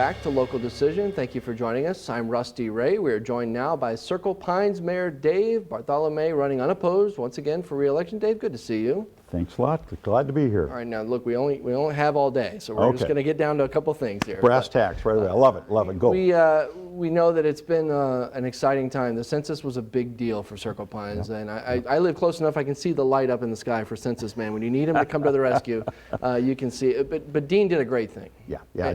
back to Local Decision. Thank you for joining us. I'm Rusty Ray. We are joined now by Circle Pines Mayor Dave Bartholomay, running unopposed once again for re-election. Dave, good to see you. Thanks a lot. Glad to be here. All right, now look, we only have all day, so we're just going to get down to a couple things here. Brass tacks, right away. I love it. Go. We know that it's been an exciting time. The census was a big deal for Circle Pines, and I live close enough I can see the light up in the sky for Census Man. When you need him to come to the rescue, you can see it. But Dean did a great thing. Yeah.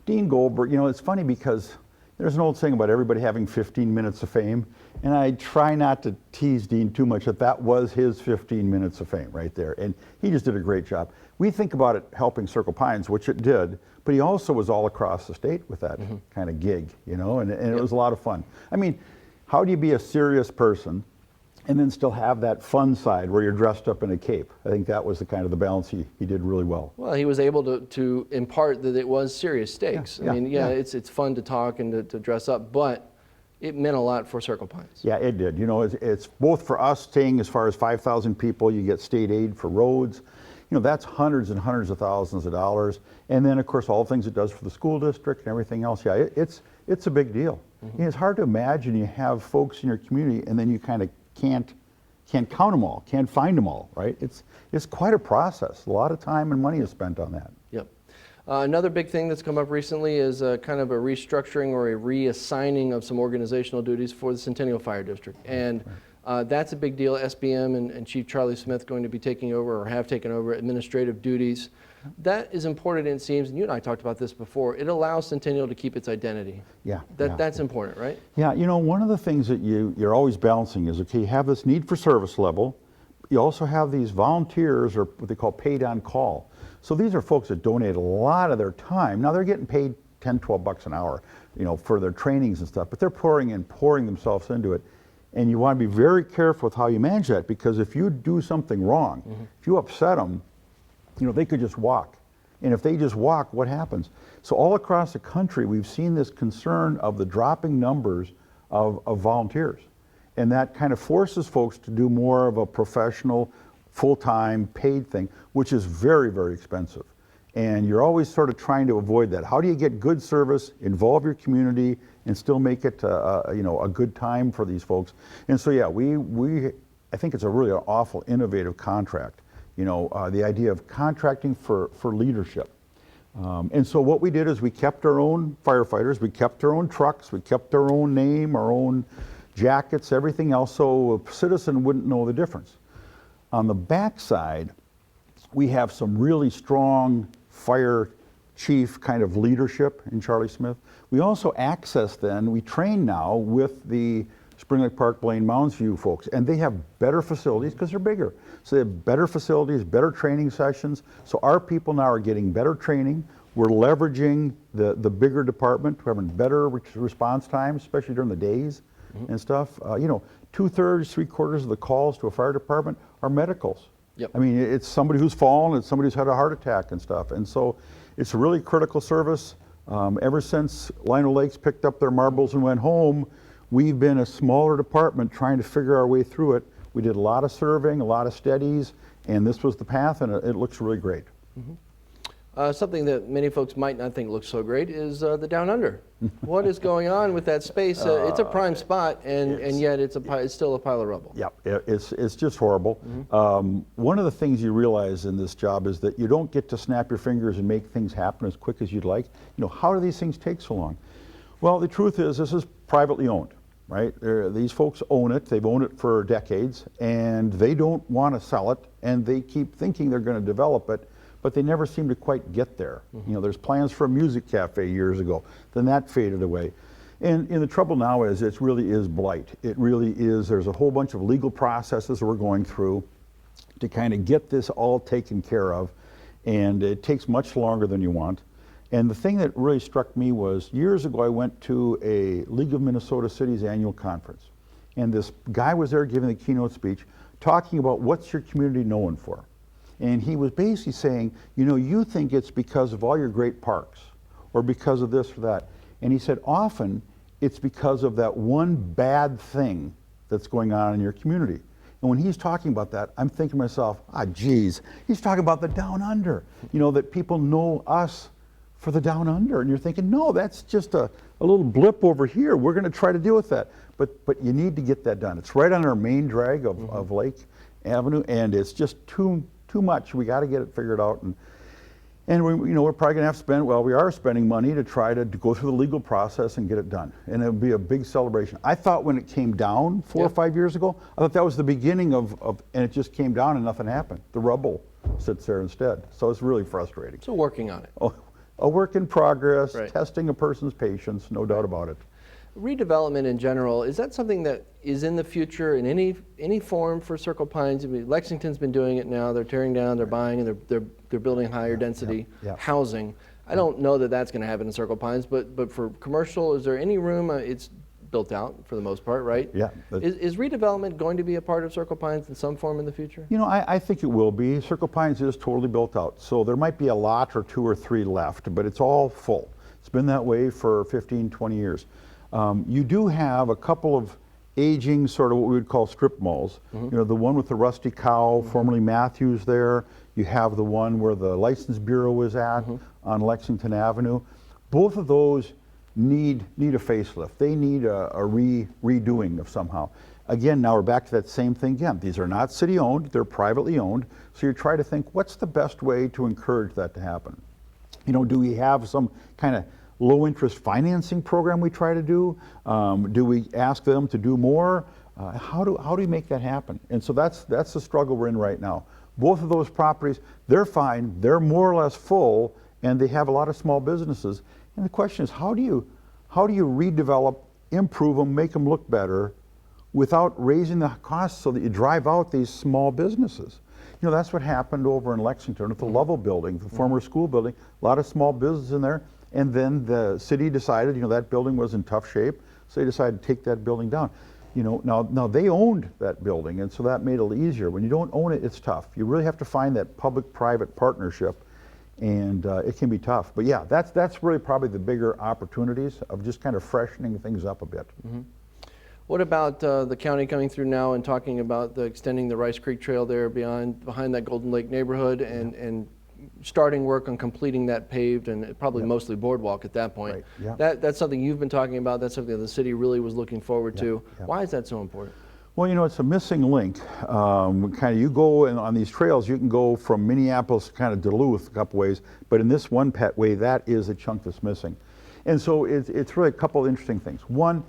Dean Goldberg, you know, it's funny because there's an old saying about everybody having 15 minutes of fame, and I try not to tease Dean too much that was his 15 minutes of fame right there, and he just did a great job. We think about it helping Circle Pines, which it did, but he also was all across the state with that kind of gig, you know, and it was a lot of fun. I mean, how do you be a serious person and then still have that fun side where you're dressed up in a cape? I think that was the kind of the balance he did really well. Well, he was able to impart that it was serious stakes. I mean, it's fun to talk and to dress up, but it meant a lot for Circle Pines. Yeah, it did. You know, it's both for us staying as far as 5,000 people, you get state aid for roads. You know, that's hundreds and hundreds of thousands of dollars. And then, of course, all the things it does for the school district and everything else. Yeah, it's a big deal. You know, it's hard to imagine you have folks in your community and then you kind of can't count them all, can't find them all, right? It's quite a process. A lot of time and money is spent on that. Yep. Another big thing that's come up recently is kind of a restructuring or a reassigning of some organizational duties for the Centennial Fire District. And that's a big deal. SBM and Chief Charlie Smith going to be taking over or have taken over administrative duties. That is important, it seems, and you and I talked about this before. It allows Centennial to keep its identity. That's important, right? Yeah, you know, one of the things that you're always balancing is, okay, you have this need for service level. You also have these volunteers, or what they call paid on call. So these are folks that donate a lot of their time. Now they're getting paid 10, 12 bucks an hour, you know, for their trainings and stuff, but they're pouring themselves into it. And you want to be very careful with how you manage that, because if you do something wrong, if you upset them, you know, they could just walk. And if they just walk, what happens? So all across the country, we've seen this concern of the dropping numbers of volunteers. And that kind of forces folks to do more of a professional, full-time, paid thing, which is very, very expensive. And you're always sort of trying to avoid that. How do you get good service, involve your community, and still make it you know, a good time for these folks? And so, yeah, I think it's a really awful, innovative contract. You know, the idea of contracting for leadership. And so what we did is we kept our own firefighters, we kept our own trucks, we kept our own name, our own jackets, everything else, so a citizen wouldn't know the difference. On the backside, we have some really strong fire chief kind of leadership in Charlie Smith. We also we train now with the Spring Lake Park, Blaine, Mounds View folks, and they have better facilities because they're bigger. So they have better facilities, better training sessions. So our people now are getting better training. We're leveraging the bigger department. We're having better response times, especially during the days and stuff. You know, 2/3, 3/4 of the calls to a fire department are medicals. Yep. I mean, it's somebody who's fallen, it's somebody who's had a heart attack and stuff. And so it's a really critical service. Ever since Lino Lakes picked up their marbles and went home, we've been a smaller department trying to figure our way through it. We did a lot of surveying, a lot of studies, and this was the path, and it looks really great. Something that many folks might not think looks so great is the Down Under. What is going on with that space? It's a prime spot, and yet it's still a pile of rubble. Yeah, it's just horrible. One of the things you realize in this job is that you don't get to snap your fingers and make things happen as quick as you'd like. You know, how do these things take so long? Well, the truth is this is privately owned, right? These folks own it. They've owned it for decades, and they don't want to sell it, and they keep thinking they're going to develop it, but they never seem to quite get there. You know, there's plans for a music cafe years ago, then that faded away. And the trouble now is it really is blight. It really is. There's a whole bunch of legal processes we're going through to kind of get this all taken care of, and it takes much longer than you want. And the thing that really struck me was years ago I went to a League of Minnesota Cities annual conference, and this guy was there giving the keynote speech talking about what's your community known for. And he was basically saying, you know, you think it's because of all your great parks or because of this or that. And he said, often it's because of that one bad thing that's going on in your community. And when he's talking about that, I'm thinking to myself, geez, he's talking about the Down Under. You know, that people know us for the down under. And you're thinking, no, that's just a little blip over here. We're going to try to deal with that. But you need to get that done. It's right on our main drag of Lake Avenue, and it's just too much. We got to get it figured out. And we, we're probably going to have to spend, well, we are spending money to try to go through the legal process and get it done. And it'll be a big celebration. I thought when it came down 4 or 5 years ago, I thought that was the beginning of, and it just came down and nothing happened. The rubble sits there instead. So it's really frustrating. So working on it. Oh, a work in progress, Right. testing a person's patience, no doubt about it. Redevelopment in general, is that something that is in the future in any form for Circle Pines? I mean, Lexington's been doing it now. They're tearing down, they're buying, and they're building higher density housing. I don't know that that's going to happen in Circle Pines, but for commercial, is there any room? It's built out for the most part, right? Yeah. Is redevelopment going to be a part of Circle Pines in some form in the future? I think it will be. Circle Pines is totally built out. So there might be a lot or 2 or 3 left, but it's all full. It's been that way for 15, 20 years. You do have a couple of aging, sort of what we would call strip malls. The one with the Rusty Cow, formerly Matthews there. You have the one where the License Bureau is at on Lexington Avenue. Both of those need a facelift. They need a redoing of somehow. Again, now we're back to that same thing again. These are not city owned, they're privately owned. So you try to think, what's the best way to encourage that to happen? Do we have some kind of low interest financing program we try to do? Do we ask them to do more? How do you make that happen? And so that's the struggle we're in right now. Both of those properties, they're fine, they're more or less full, and they have a lot of small businesses. And the question is, how do you redevelop, improve them, make them look better without raising the costs so that you drive out these small businesses? That's what happened over in Lexington with the Lovell building, the former school building, a lot of small businesses in there. And then the city decided, that building was in tough shape, so they decided to take that building down. Now they owned that building, and so that made it a little easier. When you don't own it, it's tough. You really have to find that public-private partnership, and it can be tough. But yeah, that's really probably the bigger opportunities of just kind of freshening things up a bit. What about the county coming through now and talking about extending the Rice Creek Trail there behind that Golden Lake neighborhood and starting work on completing that paved and probably mostly boardwalk at that point? Right. Yeah. That's something you've been talking about. That's something that the city really was looking forward to. Yeah. Why is that so important? Well, it's a missing link. You go on these trails, you can go from Minneapolis to kind of Duluth a couple ways, but in this one way, that is a chunk that's missing. And so it's really a couple of interesting things. One,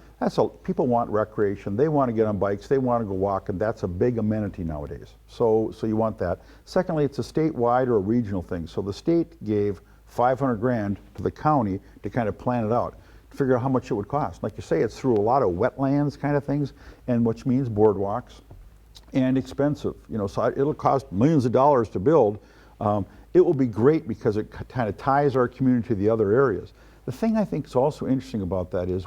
people want recreation. They want to get on bikes. They want to go walk, and that's a big amenity nowadays. So you want that. Secondly, it's a statewide or a regional thing. So the state gave $500,000 to the county to kind of plan it out, to figure out how much it would cost. Like you say, it's through a lot of wetlands kind of things, and which means boardwalks, and expensive. So it'll cost millions of dollars to build. It will be great because it kind of ties our community to the other areas. The thing I think is also interesting about that is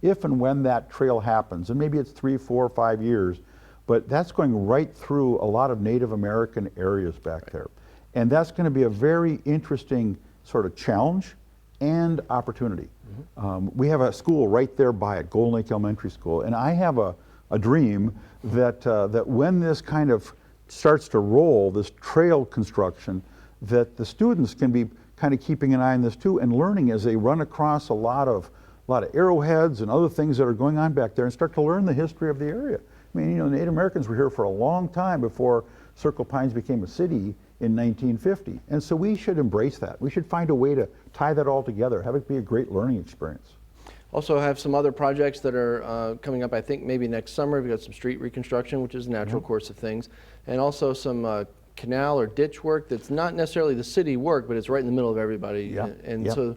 if and when that trail happens, and maybe it's 3, 4, 5 years, but that's going right through a lot of Native American areas back there. And that's going to be a very interesting sort of challenge and opportunity. We have a school right there by it, Golden Lake Elementary School, and I have a dream that when this kind of starts to roll, this trail construction, that the students can be kind of keeping an eye on this too and learning as they run across a lot of arrowheads and other things that are going on back there and start to learn the history of the area. I mean, Native Americans were here for a long time before Circle Pines became a city in 1950. And so we should embrace that. We should find a way to tie that all together, have it be a great learning experience. Also have some other projects that are coming up, I think maybe next summer. We've got some street reconstruction, which is a natural course of things, and also some canal or ditch work that's not necessarily the city work, but it's right in the middle of everybody. So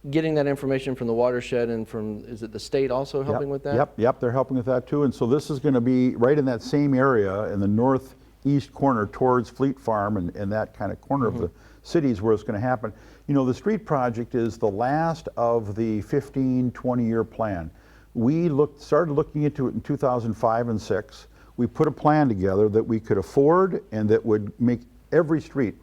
getting that information from the watershed and from, is it the state also helping with that? Yep, they're helping with that too. And so this is going to be right in that same area in the northeast corner towards Fleet Farm and that kind of corner of the cities where it's going to happen. The street project is the last of the 15, 20-year plan. We started looking into it in 2005 and 6. We put a plan together that we could afford and that would make every street,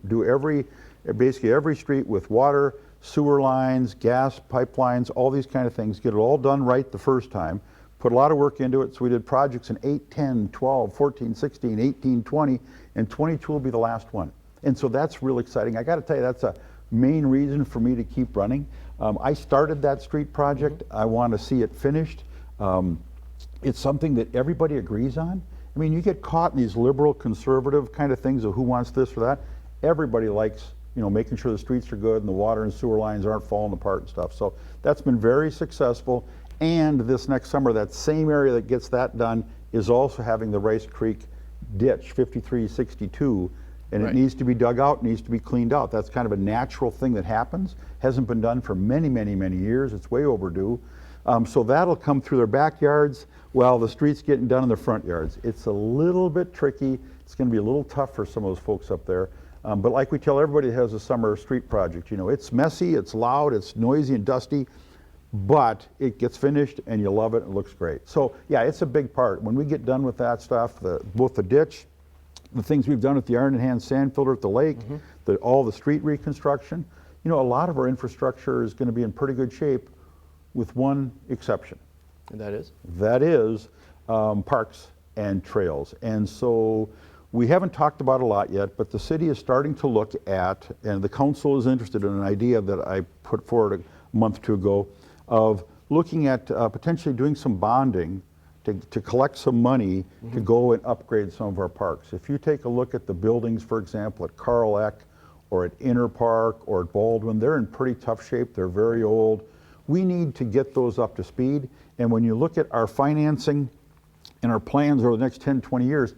basically every street with water, sewer lines, gas pipelines, all these kind of things, get it all done right the first time, put a lot of work into it. So we did projects in 8, 10, 12, 14, 16, 18, 20, and 22 will be the last one. And so that's real exciting. I got to tell you, that's a main reason for me to keep running. I started that street project. I want to see it finished. It's something that everybody agrees on. I mean, you get caught in these liberal, conservative kind of things of who wants this or that. Everybody likes, making sure the streets are good and the water and sewer lines aren't falling apart and stuff. So that's been very successful. And this next summer, that same area that gets that done is also having the Rice Creek ditch, 5362, and Right. it needs to be dug out, needs to be cleaned out. That's kind of a natural thing that happens. Hasn't been done for many, many, many years. It's way overdue. So that'll come through their backyards while the street's getting done in their front yards. It's a little bit tricky. It's going to be a little tough for some of those folks up there. But like we tell everybody that has a summer street project, it's messy, it's loud, it's noisy and dusty, but it gets finished and you love it and it looks great. So yeah, it's a big part. When we get done with that stuff, both the ditch, the things we've done with the iron and hand sand filter at the lake, all the street reconstruction, a lot of our infrastructure is going to be in pretty good shape with one exception. And that is? That is parks and trails. And so we haven't talked about a lot yet, but the city is starting to look at, and the council is interested in an idea that I put forward a month or two ago, of looking at potentially doing some bonding to collect some money to go and upgrade some of our parks. If you take a look at the buildings, for example, at Carl Eck or at Inner Park or at Baldwin, they're in pretty tough shape. They're very old. We need to get those up to speed. And when you look at our financing and our plans over the next 10, 20 years,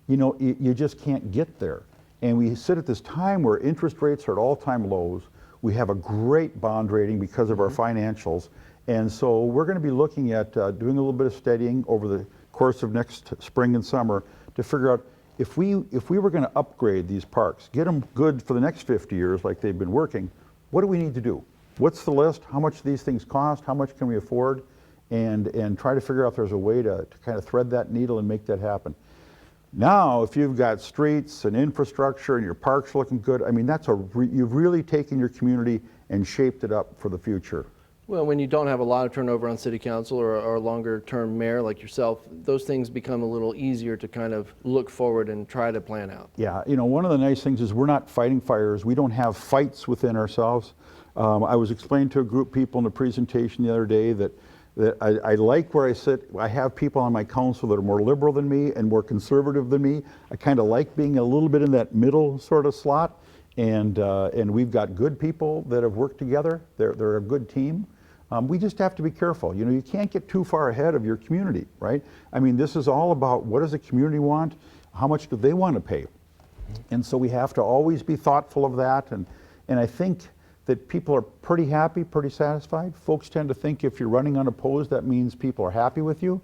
you just can't get there. And we sit at this time where interest rates are at all-time lows. We have a great bond rating because of our financials. And so we're going to be looking at doing a little bit of studying over the course of next spring and summer to figure out if we were going to upgrade these parks, get them good for the next 50 years like they've been working, what do we need to do? What's the list? How much do these things cost? How much can we afford? And try to figure out if there's a way to kind of thread that needle and make that happen. Now, if you've got streets and infrastructure and your parks looking good, I mean, you've really taken your community and shaped it up for the future. Well, when you don't have a lot of turnover on city council or a longer-term mayor like yourself, those things become a little easier to kind of look forward and try to plan out. Yeah, one of the nice things is we're not fighting fires. We don't have fights within ourselves. I was explaining to a group of people in a presentation the other day that I like where I sit. I have people on my council that are more liberal than me and more conservative than me. I kind of like being a little bit in that middle sort of slot. And we've got good people that have worked together. They're a good team. We just have to be careful. You can't get too far ahead of your community, right? I mean, this is all about what does the community want? How much do they want to pay? And so we have to always be thoughtful of that. And I think that people are pretty happy, pretty satisfied. Folks tend to think if you're running unopposed, that means people are happy with you.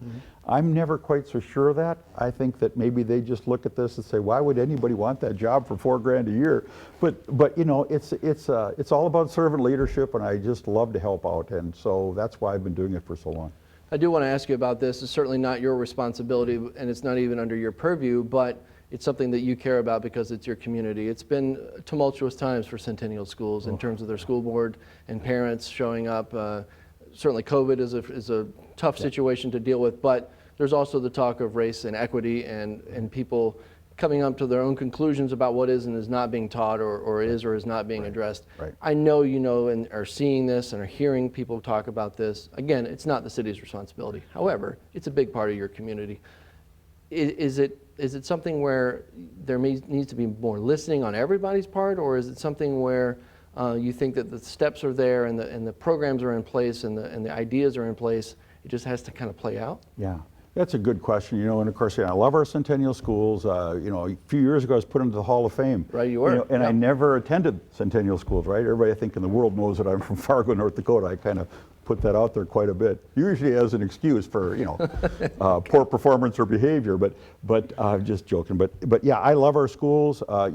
I'm never quite so sure of that. I think that maybe they just look at this and say, why would anybody want that job for $4,000 a year? But it's all about servant leadership, and I just love to help out, and so that's why I've been doing it for so long. I do want to ask you about this. It's certainly not your responsibility, and it's not even under your purview, but it's something that you care about because it's your community. It's been tumultuous times for Centennial schools in terms of their school board and parents showing up. Certainly COVID is a tough situation to deal with, but there's also the talk of race and equity and people coming up to their own conclusions about what is and is not being taught or is not being addressed. Right. I know you know and are seeing this and are hearing people talk about this. Again, it's not the city's responsibility. However, it's a big part of your community. Is it something where there needs to be more listening on everybody's part, or is it something where you think that the steps are there and the programs are in place and the ideas are in place, it just has to kind of play out? Yeah, that's a good question. And of course, I love our Centennial schools. A few years ago, I was put into the Hall of Fame. Right, you were. And I never attended Centennial schools, right? Everybody, I think, in the world knows that I'm from Fargo, North Dakota. I kind of put that out there quite a bit, usually as an excuse for, poor performance or behavior, but just joking. But yeah, I love our schools. I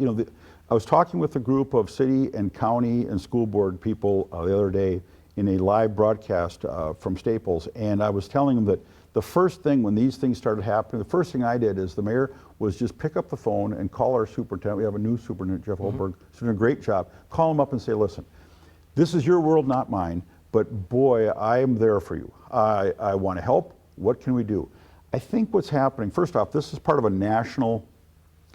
was talking with a group of city and county and school board people the other day in a live broadcast from Staples, and I was telling them that the first thing when these things started happening, the first thing I did as the mayor was just pick up the phone and call our superintendent. We have a new superintendent, Jeff Holberg, who's doing a great job. Call him up and say, listen, this is your world, not mine, but boy, I am there for you. I want to help. What can we do? I think what's happening, first off, this is part of a national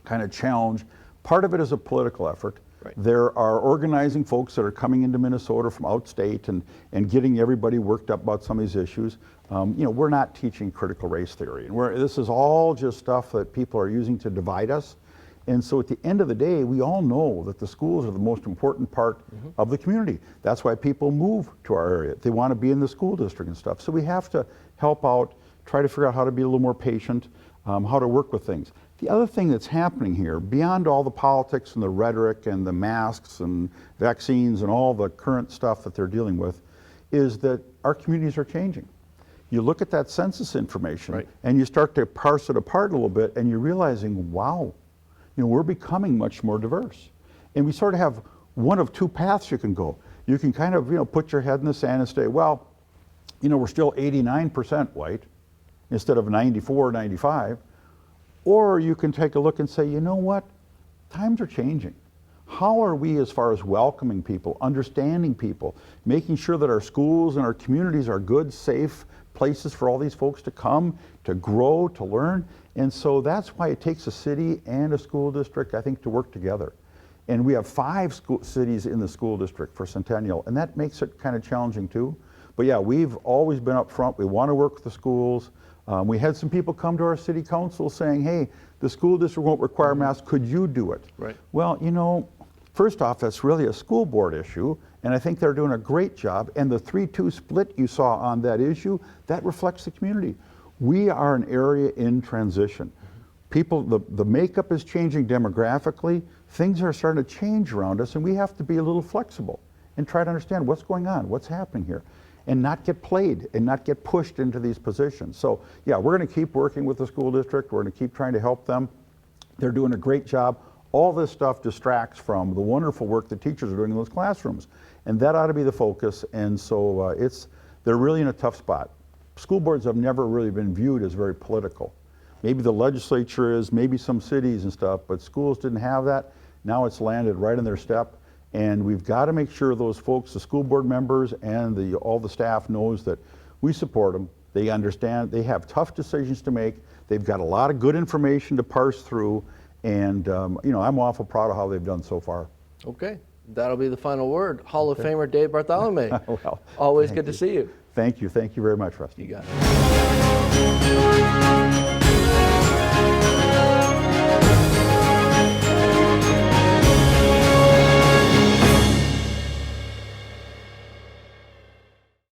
kind of challenge. Part of it is a political effort. Right. There are organizing folks that are coming into Minnesota from outstate and getting everybody worked up about some of these issues. We're not teaching critical race theory. And this is all just stuff that people are using to divide us. And so at the end of the day, we all know that the schools are the most important part of the community. That's why people move to our area. They want to be in the school district and stuff. So we have to help out, try to figure out how to be a little more patient, how to work with things. The other thing that's happening here, beyond all the politics and the rhetoric and the masks and vaccines and all the current stuff that they're dealing with, is that our communities are changing. You look at that census information and you start to parse it apart a little bit and you're realizing, wow, we're becoming much more diverse. And we sort of have one of two paths you can go. You can kind of, put your head in the sand and say, well, we're still 89% white instead of 94, 95. Or you can take a look and say, you know what? Times are changing. How are we as far as welcoming people, understanding people, making sure that our schools and our communities are good, safe places for all these folks to come, to grow, to learn? And so that's why it takes a city and a school district, I think, to work together. And we have 5 cities in the school district for Centennial, and that makes it kind of challenging too. But yeah, we've always been up front. We want to work with the schools. We had some people come to our city council saying, hey, the school district won't require masks, could you do it? Right. Well, first off, that's really a school board issue, and I think they're doing a great job. And the 3-2 split you saw on that issue, that reflects the community. We are an area in transition. People, the makeup is changing demographically. Things are starting to change around us, and we have to be a little flexible and try to understand what's going on, what's happening here, and not get played and not get pushed into these positions. So yeah, we're going to keep working with the school district. We're going to keep trying to help them. They're doing a great job. All this stuff distracts from the wonderful work the teachers are doing in those classrooms. And that ought to be the focus. And so they're really in a tough spot. School boards have never really been viewed as very political. Maybe the legislature is, maybe some cities and stuff, but schools didn't have that. Now it's landed right in their step. And we've got to make sure those folks, the school board members and all the staff knows that we support them. They understand, they have tough decisions to make. They've got a lot of good information to parse through. And I'm awful proud of how they've done so far. Okay, that'll be the final word. Hall of Famer Dave Bartholomay. Well, always good to see you. Thank you very much, Rusty. You got it.